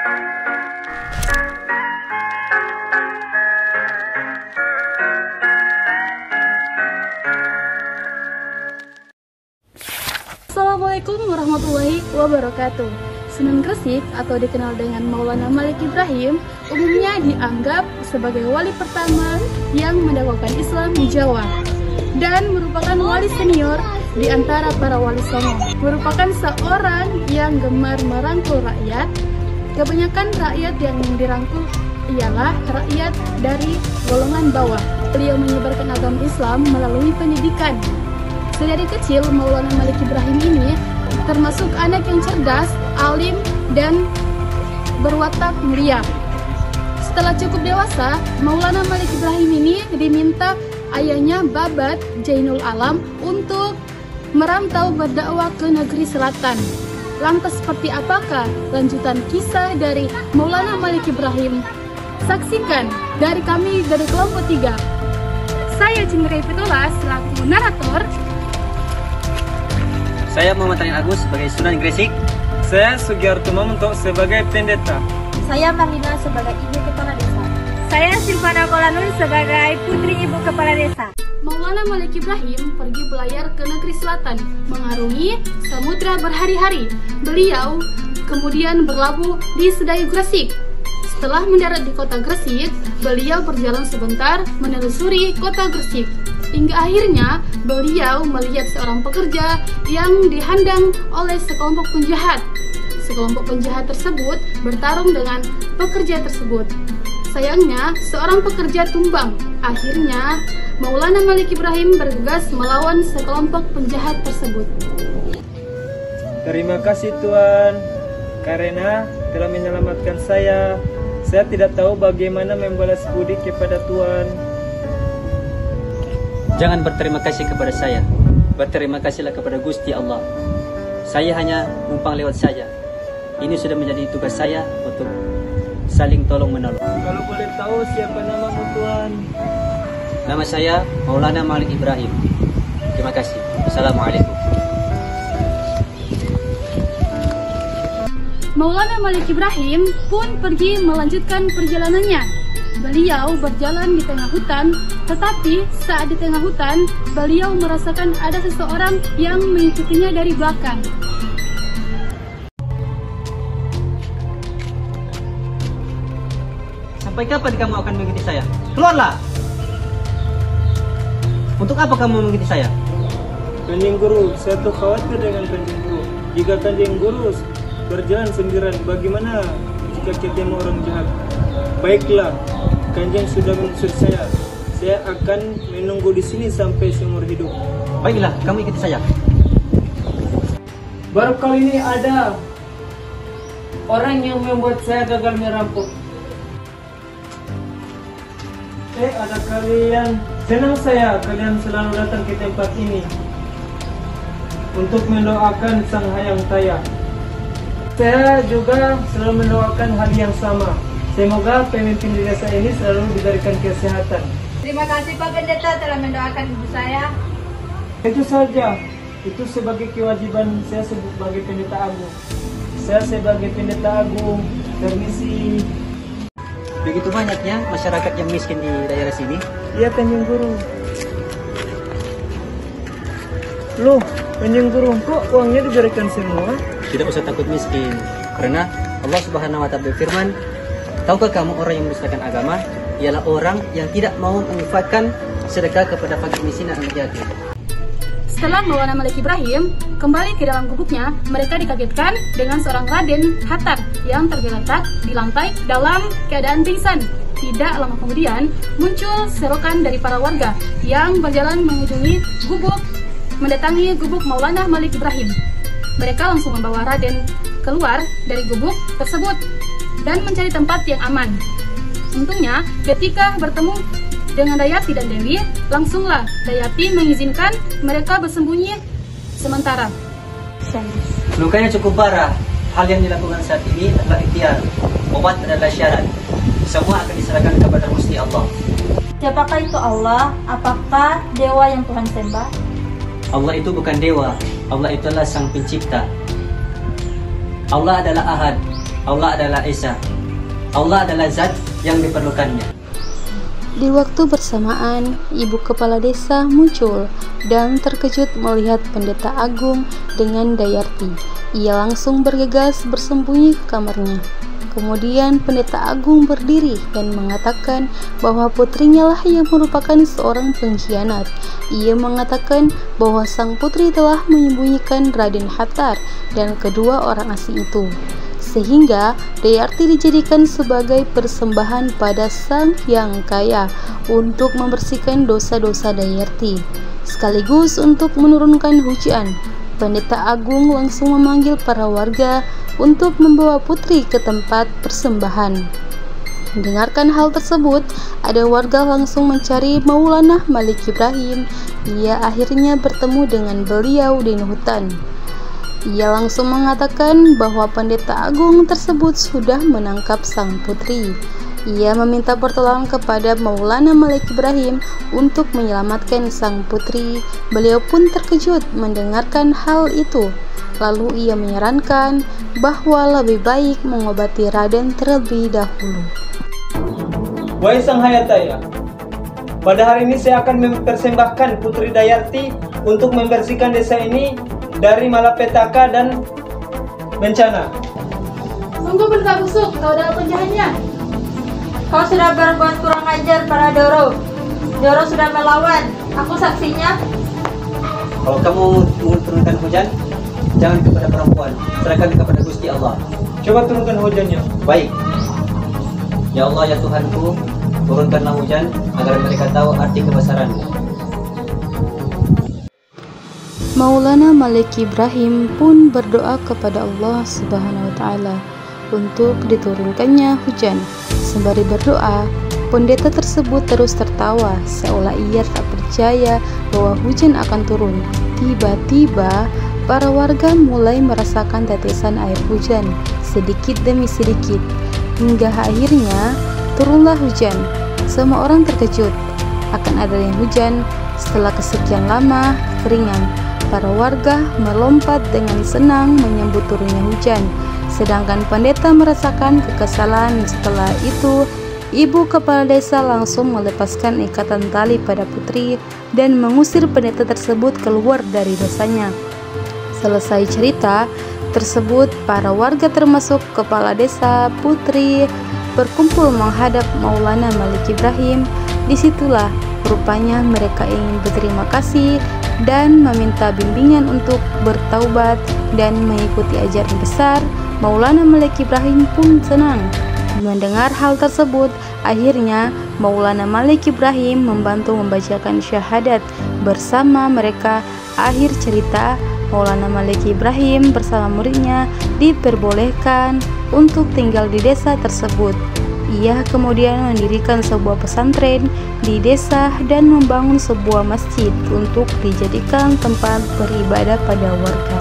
Assalamualaikum warahmatullahi wabarakatuh. Sunan Gresik atau dikenal dengan Maulana Malik Ibrahim umumnya dianggap sebagai wali pertama yang mendakwakan Islam di Jawa dan merupakan wali senior di antara para wali songo. Merupakan seorang yang gemar merangkul rakyat. Kebanyakan rakyat yang dirangkul ialah rakyat dari golongan bawah. Beliau menyebarkan agama Islam melalui pendidikan. Sedari kecil, Maulana Malik Ibrahim ini termasuk anak yang cerdas, alim, dan berwatak mulia. Setelah cukup dewasa, Maulana Malik Ibrahim ini diminta ayahnya Babat Jainul Alam untuk merantau berdakwah ke negeri selatan. Lantas seperti apakah lanjutan kisah dari Maulana Malik Ibrahim? Saksikan dari kami dari kelompok 3. Saya Cindri Fitullah selaku narator. Saya Muhammad Tarin Agus sebagai Sunan Gresik. Saya Sugiarto Mamunto sebagai pendeta. Saya Marlina sebagai ibu kepala desa. Saya Silvana Kolanun sebagai putri ibu kepala desa. Maulana Malik Ibrahim pergi belayar ke negeri selatan, mengarungi samudra berhari-hari. Beliau kemudian berlabuh di Sedayu Gresik. Setelah mendarat di kota Gresik, beliau berjalan sebentar menelusuri kota Gresik. Hingga akhirnya beliau melihat seorang pekerja yang dihadang oleh sekelompok penjahat. Sekelompok penjahat tersebut bertarung dengan pekerja tersebut. Sayangnya seorang pekerja tumbang. Akhirnya Maulana Malik Ibrahim bergegas melawan sekelompok penjahat tersebut. Terima kasih Tuhan, karena telah menyelamatkan saya. Saya tidak tahu bagaimana membalas budi kepada Tuhan. Jangan berterima kasih kepada saya. Berterima kasihlah kepada Gusti Allah. Saya hanya numpang lewat saja. Ini sudah menjadi tugas saya untuk saling tolong menolong. Kalau boleh tahu siapa namamu Tuhan? Nama saya Maulana Malik Ibrahim. Terima kasih. Assalamualaikum. Maulana Malik Ibrahim pun pergi melanjutkan perjalanannya. Beliau berjalan di tengah hutan, tetapi saat di tengah hutan, beliau merasakan ada seseorang yang mengikutinya dari belakang. Sampai kapan kamu akan mengikuti saya? Keluarlah! Untuk apa kamu mengikuti saya? Kanjeng Guru, saya tuh khawatir dengan Kanjeng Guru. Jika Kanjeng Guru berjalan sendirian, bagaimana jika ketemu orang jahat? Baiklah, Kanjeng sudah mengusir saya. Saya akan menunggu di sini sampai seumur hidup. Baiklah, kamu ikuti saya. Baru kali ini ada orang yang membuat saya gagal merampok. Ada kalian. Senang saya kalian selalu datang ke tempat ini untuk mendoakan Sang Hayang Taya. Saya juga selalu mendoakan hal yang sama. Semoga pemimpin di desa ini selalu diberikan kesehatan. Terima kasih Pak Pendeta telah mendoakan ibu saya. Itu saja. Itu sebagai kewajiban saya sebagai pendeta agung. Saya sebagai pendeta agung permisi. Begitu banyaknya masyarakat yang miskin di daerah sini. Iya Kanjeng Guru. Loh, Kanjeng Guru, kok uangnya diberikan semua? Tidak usah takut miskin, karena Allah Subhanahu wa Ta'ala berfirman, tahukah kamu orang yang mendustakan agama ialah orang yang tidak mau menginfakkan sedekah kepada fakir miskin dan anak yatim. Setelah Maulana Malik Ibrahim kembali ke dalam gubuknya, mereka dikagetkan dengan seorang Raden Hatar yang tergeletak di lantai dalam keadaan pingsan. Tidak lama kemudian muncul serokan dari para warga yang berjalan mendatangi gubuk Maulana Malik Ibrahim. Mereka langsung membawa Raden keluar dari gubuk tersebut dan mencari tempat yang aman. Untungnya ketika bertemu dengan Dayati dan Dewi, langsunglah Dayati mengizinkan mereka bersembunyi sementara. Lukanya cukup parah. Hal yang dilakukan saat ini adalah ikhtiar. Obat adalah syarat. Semua akan diserahkan kepada Gusti Allah. Siapakah itu Allah? Apakah dewa yang Tuhan sembah? Allah itu bukan dewa. Allah itulah Sang Pencipta. Allah adalah Ahad. Allah adalah Esa. Allah adalah zat yang diperlukannya. Di waktu bersamaan, ibu kepala desa muncul dan terkejut melihat pendeta agung dengan Dayarti. Ia langsung bergegas bersembunyi ke kamarnya. Kemudian pendeta agung berdiri dan mengatakan bahwa putrinya lah yang merupakan seorang pengkhianat. Ia mengatakan bahwa sang putri telah menyembunyikan Raden Hatar dan kedua orang asing itu, sehingga Dayarti dijadikan sebagai persembahan pada Sang Yang Kaya untuk membersihkan dosa-dosa Dayarti, sekaligus untuk menurunkan hujan. Pendeta agung langsung memanggil para warga untuk membawa putri ke tempat persembahan. Mendengarkan hal tersebut, ada warga langsung mencari Maulana Malik Ibrahim. Ia akhirnya bertemu dengan beliau di hutan. Ia langsung mengatakan bahwa pendeta agung tersebut sudah menangkap sang putri. Ia meminta pertolongan kepada Maulana Malik Ibrahim untuk menyelamatkan sang putri. Beliau pun terkejut mendengarkan hal itu. Lalu ia menyarankan bahwa lebih baik mengobati Raden terlebih dahulu. Wahai Sang Hayataya, pada hari ini saya akan mempersembahkan Putri Dayarti untuk membersihkan desa ini dari malapetaka dan bencana. Sungguh berita busuk, kau adalah penjahatnya. Kau sudah berbuat kurang ajar pada Doro. Doro sudah melawan. Aku saksinya. Kalau kamu mau turunkan hujan, jangan kepada perempuan, serahkan kepada Gusti Allah. Coba turunkan hujannya. Baik. Ya Allah, ya Tuhanku, turunkanlah hujan agar mereka tahu arti kebesaran-Mu. Maulana Malik Ibrahim pun berdoa kepada Allah Subhanahu wa Ta'ala untuk diturunkannya hujan. Sembari berdoa, pendeta tersebut terus tertawa seolah ia tak percaya bahwa hujan akan turun. Tiba-tiba, para warga mulai merasakan tetesan air hujan sedikit demi sedikit, hingga akhirnya turunlah hujan. Semua orang terkejut akan adanya hujan. Setelah kesekian lama keringan, para warga melompat dengan senang menyambut turunnya hujan. Sedangkan pendeta merasakan kekesalan. Setelah itu, ibu kepala desa langsung melepaskan ikatan tali pada putri dan mengusir pendeta tersebut keluar dari desanya. Selesai cerita tersebut, para warga termasuk kepala desa, putri, berkumpul menghadap Maulana Malik Ibrahim. Disitulah rupanya mereka ingin berterima kasih dan meminta bimbingan untuk bertaubat dan mengikuti ajaran besar. Maulana Malik Ibrahim pun senang mendengar hal tersebut. Akhirnya Maulana Malik Ibrahim membantu membacakan syahadat bersama mereka. Akhir cerita, Maulana Malik Ibrahim bersama muridnya diperbolehkan untuk tinggal di desa tersebut. Ia kemudian mendirikan sebuah pesantren di desa dan membangun sebuah masjid untuk dijadikan tempat beribadah pada warga.